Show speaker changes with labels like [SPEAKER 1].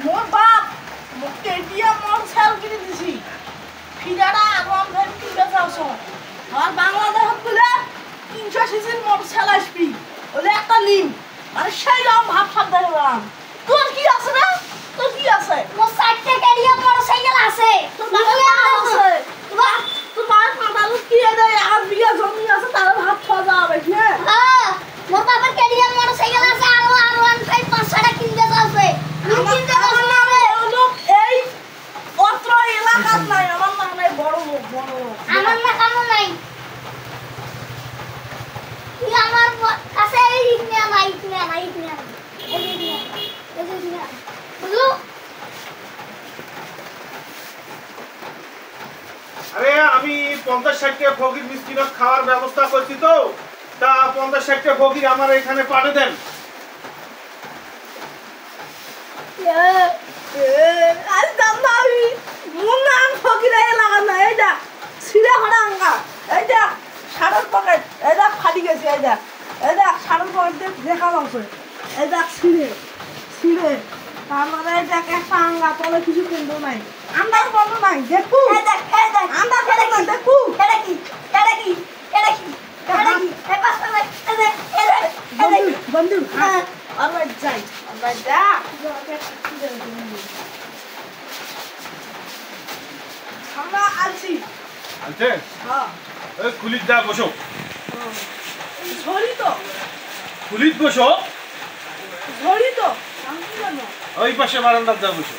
[SPEAKER 1] মোর বাপ KTM motorcycle কিনে দিছি ফিরাটা আরাম ধরে কিনতে চাওছো আর বাংলাদেশ বলে 300 সিসির মোটরসাইকেল আসবি ওলে একটা লিম মানে সেই রকম ভাব সাবধানে বললাম তোর কি আছে না তোর কি আছে
[SPEAKER 2] মোর 4টা কেটিএম মোটরসাইকেল আছে
[SPEAKER 1] তোর বাবা আছে তোর বাবা মাথালু কি এনে 1 বিঘা জমি আছে তার ভাব খাওয়া যাবে কি
[SPEAKER 2] হ্যাঁ মোর বাবার কেটিএম মোটরসাইকেল আছে আর 15 500টা কিনতে আছে কিনতে আছে না
[SPEAKER 1] এই অত্র এলাকার নাই আমার না নাই বড়
[SPEAKER 2] আমার না কাম নাই কি আমার কাছে এই নিয়ে নাই বুঝলো
[SPEAKER 3] আরে আমি 50-60 টা ফকির মিষ্টির খাওয়ার ব্যবস্থা করছি তো তা 50-60 টা ফকির আমার এখানে পাঠিয়ে দেন
[SPEAKER 1] আজ দামি মুন্নান ফকিরে লাগা না এইটা ছিড়ে হড়াঙ্গা এইটা সাড়ের পকেট এইটা ফাটি গেছে এইটা সাড়ের পকেট দেখা আছে এইটা ছিড়ে তারপরে এইটা একটা আঙ্গা তলে কিছু কিনবো নাই আন্দাজ বন্ধ নাই দেখু আন্দাজ বন্ধ নাই দেখু
[SPEAKER 2] এটা কি এই পাঁচটা
[SPEAKER 1] বন্ধু আমরা যাই আমরা যা আমরা আছি
[SPEAKER 3] আনছে
[SPEAKER 1] হ্যাঁ
[SPEAKER 3] ওই কুলিত যা বসো
[SPEAKER 1] ঝড়ি তো
[SPEAKER 3] কুলিত বসো
[SPEAKER 1] ঝড়ি তো আমি কি জানো
[SPEAKER 3] ওই পাশে বারান্দার যা বসো